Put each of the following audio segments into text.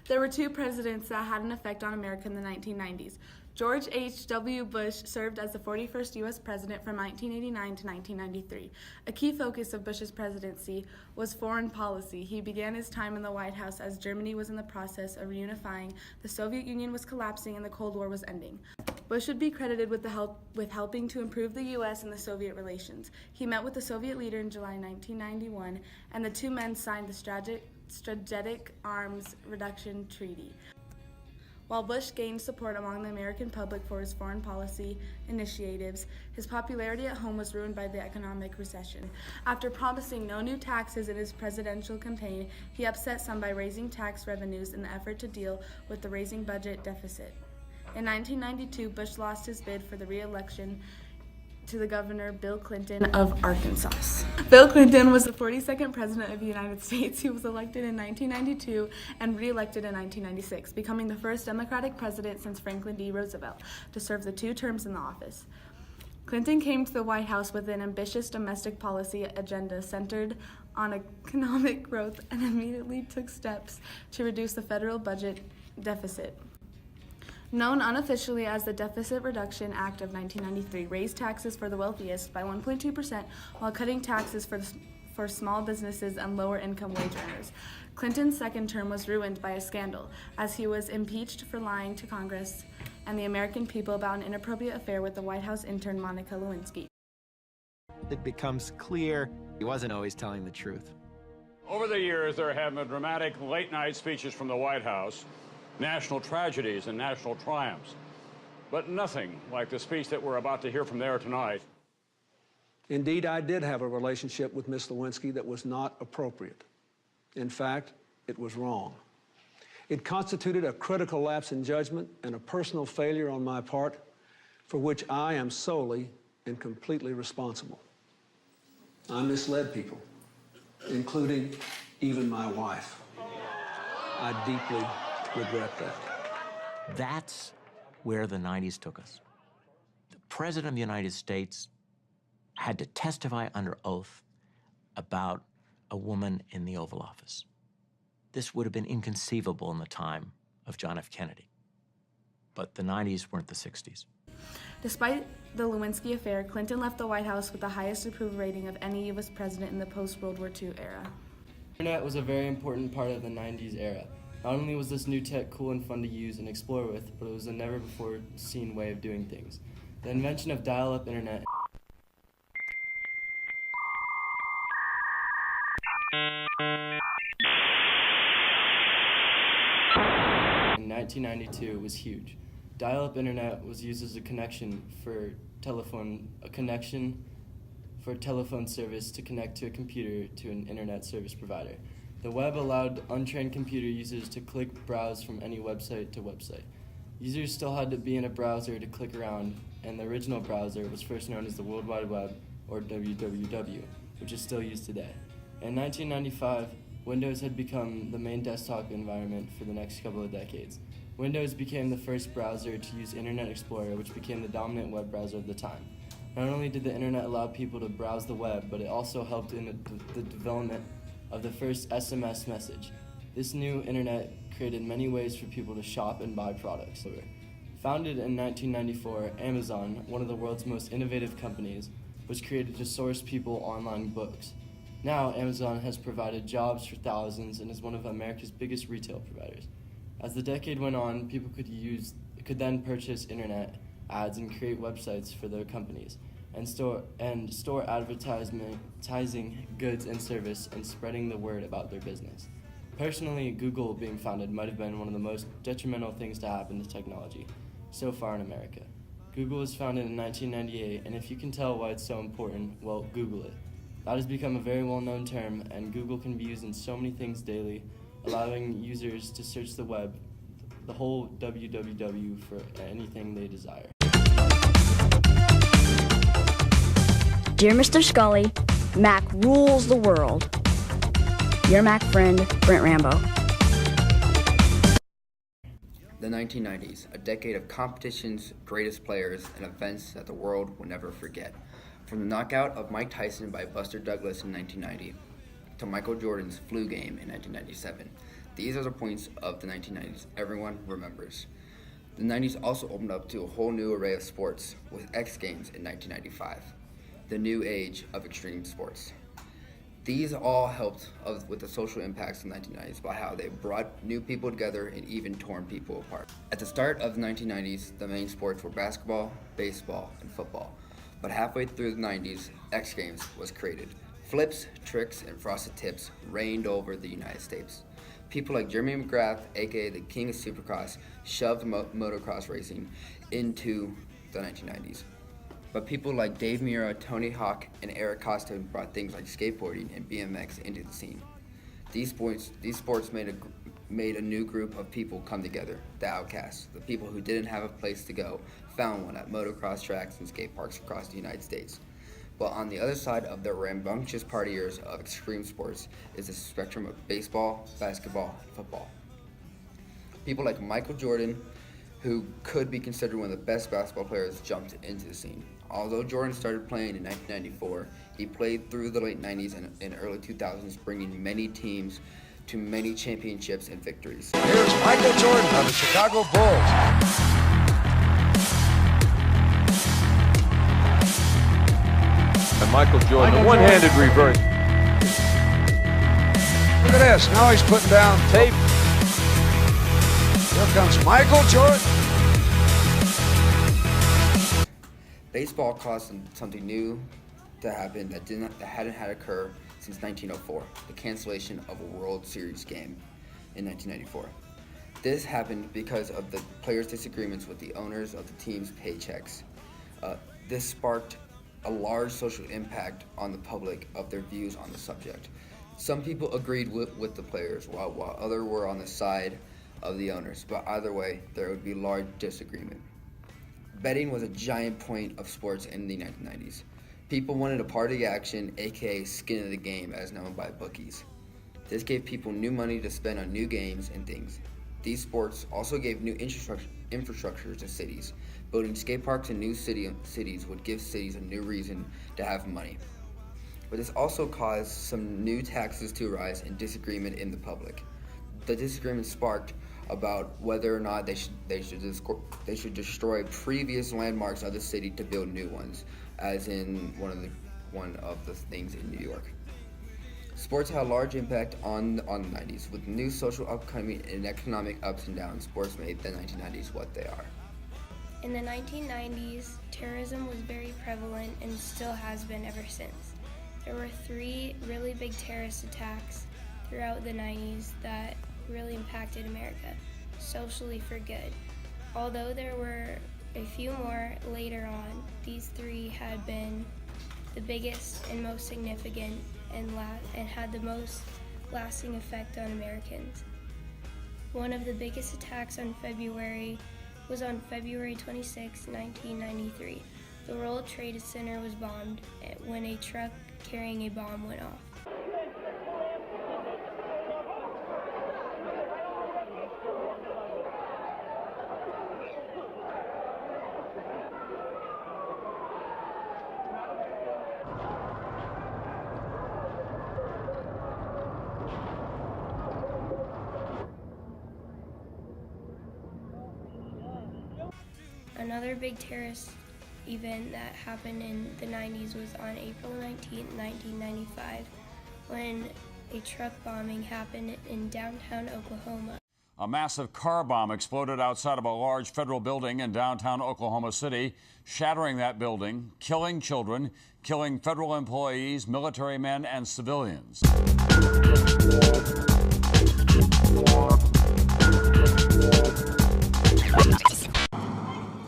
There were two presidents that had an effect on America in the 1990s. George H.W. Bush served as the 41st U.S. president from 1989 to 1993. A key focus of Bush's presidency was foreign policy. He began his time in the White House as Germany was in the process of reunifying, the Soviet Union was collapsing, and the Cold War was ending. Bush would be credited with helping to improve the U.S. and the Soviet relations. He met with the Soviet leader in July 1991, and the two men signed the Strategic Arms Reduction Treaty. While Bush gained support among the American public for his foreign policy initiatives, his popularity at home was ruined by the economic recession. After promising no new taxes in his presidential campaign, he upset some by raising tax revenues in the effort to deal with the rising budget deficit. In 1992, Bush lost his bid for the re-election to the governor Bill Clinton of Arkansas. Bill Clinton was the 42nd president of the United States. He was elected in 1992 and re-elected in 1996, becoming the first Democratic president since Franklin D. Roosevelt to serve the two terms in the office. Clinton came to the White House with an ambitious domestic policy agenda centered on economic growth and immediately took steps to reduce the federal budget deficit. Known unofficially as the Deficit Reduction Act of 1993, raised taxes for the wealthiest by 1.2% while cutting taxes for small businesses and lower-income wage earners. Clinton's second term was ruined by a scandal, as he was impeached for lying to Congress and the American people about an inappropriate affair with the White House intern Monica Lewinsky. It becomes clear he wasn't always telling the truth. Over the years, there have been dramatic late-night speeches from the White House, national tragedies and national triumphs, but nothing like the speech that we're about to hear from there tonight. Indeed, I did have a relationship with Ms. Lewinsky that was not appropriate. In fact, it was wrong. It constituted a critical lapse in judgment and a personal failure on my part for which I am solely and completely responsible. I misled people, including even my wife. I deeply regret that. That's where the 90s took us. The President of the United States had to testify under oath about a woman in the Oval Office. This would have been inconceivable in the time of John F. Kennedy. But the 90s weren't the 60s. Despite the Lewinsky affair, Clinton left the White House with the highest approval rating of any U.S. president in the post-World War II era. The internet was a very important part of the 90s era. Not only was this new tech cool and fun to use and explore with, but it was a never-before-seen way of doing things. The invention of dial-up internet in 1992 was huge. Dial-up internet was used as a connection for telephone service to connect to a computer to an internet service provider. The web allowed untrained computer users to browse from any website to website. Users still had to be in a browser to click around, and the original browser was first known as the World Wide Web, or WWW, which is still used today. In 1995, Windows had become the main desktop environment for the next couple of decades. Windows became the first browser to use Internet Explorer, which became the dominant web browser of the time. Not only did the internet allow people to browse the web, but it also helped in the development of the first SMS message. This new internet created many ways for people to shop and buy products. Founded in 1994, Amazon, one of the world's most innovative companies, was created to source people online books. Now, Amazon has provided jobs for thousands and is one of America's biggest retail providers. As the decade went on, people could then purchase internet ads and create websites for their companies, and store advertising goods and service and spreading the word about their business. Personally, Google being founded might have been one of the most detrimental things to happen to technology so far in America. Google was founded in 1998, and if you can tell why it's so important, well, Google it. That has become a very well-known term, and Google can be used in so many things daily, allowing users to search the web, the whole www, for anything they desire. Dear Mr. Scully, Mac rules the world. Your Mac friend, Brent Rambo. The 1990s, a decade of competition's greatest players and events that the world will never forget. From the knockout of Mike Tyson by Buster Douglas in 1990 to Michael Jordan's flu game in 1997, These are the points of the 1990s everyone remembers. The 90s also opened up to a whole new array of sports with X Games in 1995, the new age of extreme sports. These all helped with the social impacts of the 1990s by how they brought new people together and even torn people apart. At the start of the 1990s, the main sports were basketball, baseball, and football. But halfway through the 90s, X Games was created. Flips, tricks, and frosted tips reigned over the United States. People like Jeremy McGrath, aka the King of Supercross, shoved motocross racing into the 1990s. But people like Dave Mirra, Tony Hawk, and Eric Costa brought things like skateboarding and BMX into the scene. These sports made a new group of people come together, the outcasts, the people who didn't have a place to go, found one at motocross tracks and skate parks across the United States. But on the other side of the rambunctious partiers of extreme sports is the spectrum of baseball, basketball, and football. People like Michael Jordan, who could be considered one of the best basketball players, jumped into the scene. Although Jordan started playing in 1994, he played through the late 90s and early 2000s, bringing many teams to many championships and victories. Here's Michael Jordan of the Chicago Bulls. And Michael Jordan, a one-handed reverse. Look at this, now he's putting down tape. Here comes Michael Jordan. Baseball caused something new to happen that hadn't had occur since 1904, the cancellation of a World Series game in 1994. This happened because of the players' disagreements with the owners of the team's paychecks. This sparked a large social impact on the public of their views on the subject. Some people agreed with the players, while others were on the side of the owners, but either way, there would be large disagreement. Betting was a giant point of sports in the 1990s. People wanted a party action, aka skin of the game, as known by bookies. This gave people new money to spend on new games and things. These sports also gave new infrastructure to cities. Building skate parks in new cities would give cities a new reason to have money. But this also caused some new taxes to arise and disagreement in the public. The disagreement sparked about whether or not they should destroy previous landmarks of the city to build new ones, as in one of the things in New York. Sports had a large impact on the 90s. With new social upcoming and economic ups and downs, sports made the 1990s what they are. In the 1990s, terrorism was very prevalent and still has been ever since. There were 3 really big terrorist attacks throughout the 90s that really impacted America, socially for good. Although there were a few more later on, these 3 had been the biggest and most significant and had the most lasting effect on Americans. One of the biggest attacks was on February 26, 1993. The World Trade Center was bombed when a truck carrying a bomb went off. Another big terrorist event that happened in the 90s was on April 19, 1995, when a truck bombing happened in downtown Oklahoma. A massive car bomb exploded outside of a large federal building in downtown Oklahoma City, shattering that building, killing children, killing federal employees, military men, and civilians.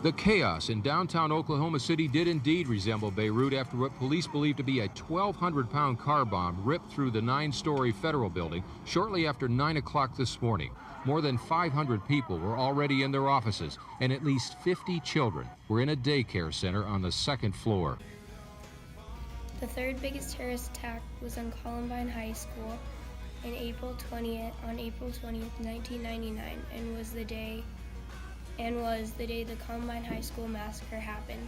The chaos in downtown Oklahoma City did indeed resemble Beirut after what police believe to be a 1,200-pound car bomb ripped through the 9-story federal building shortly after 9 o'clock this morning. More than 500 people were already in their offices, and at least 50 children were in a daycare center on the 2nd floor. The 3rd biggest terrorist attack was on Columbine High School on April 20th, 1999, and was the day the Columbine High School massacre happened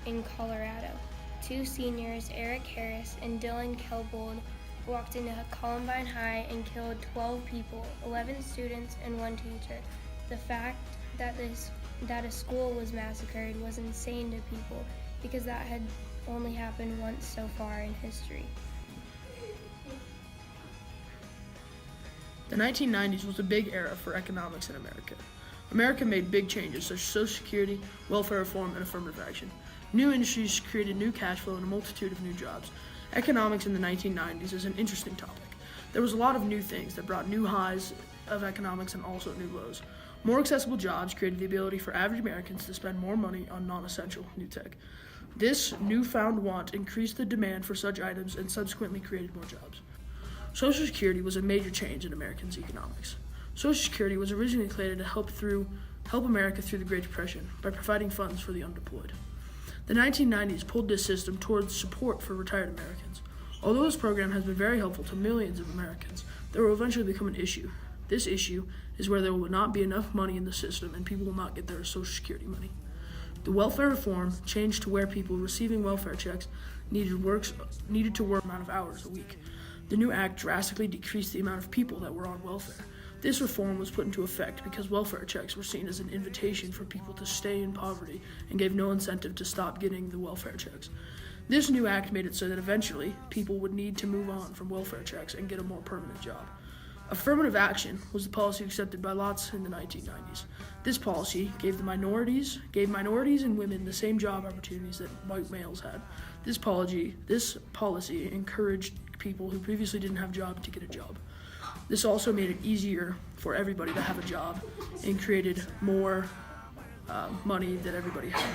in Colorado. 2 seniors, Eric Harris and Dylan Kelbold, walked into Columbine High and killed 12 people, 11 students and 1 teacher. The fact that a school was massacred was insane to people because that had only happened once so far in history. The 1990s was a big era for economics in America. America made big changes such as Social Security, welfare reform, and affirmative action. New industries created new cash flow and a multitude of new jobs. Economics in the 1990s is an interesting topic. There was a lot of new things that brought new highs of economics and also new lows. More accessible jobs created the ability for average Americans to spend more money on non-essential new tech. This newfound want increased the demand for such items and subsequently created more jobs. Social Security was a major change in Americans' economics. Social Security was originally created to help America through the Great Depression by providing funds for the unemployed. The 1990s pulled this system towards support for retired Americans. Although this program has been very helpful to millions of Americans, there will eventually become an issue. This issue is where there will not be enough money in the system and people will not get their Social Security money. The welfare reform changed to where people receiving welfare checks needed to work amount of hours a week. The new act drastically decreased the amount of people that were on welfare. This reform was put into effect because welfare checks were seen as an invitation for people to stay in poverty and gave no incentive to stop getting the welfare checks. This new act made it so that eventually people would need to move on from welfare checks and get a more permanent job. Affirmative action was the policy accepted by lots in the 1990s. This policy gave minorities and women the same job opportunities that white males had. This policy encouraged people who previously didn't have a job to get a job. This also made it easier for everybody to have a job and created more money that everybody had.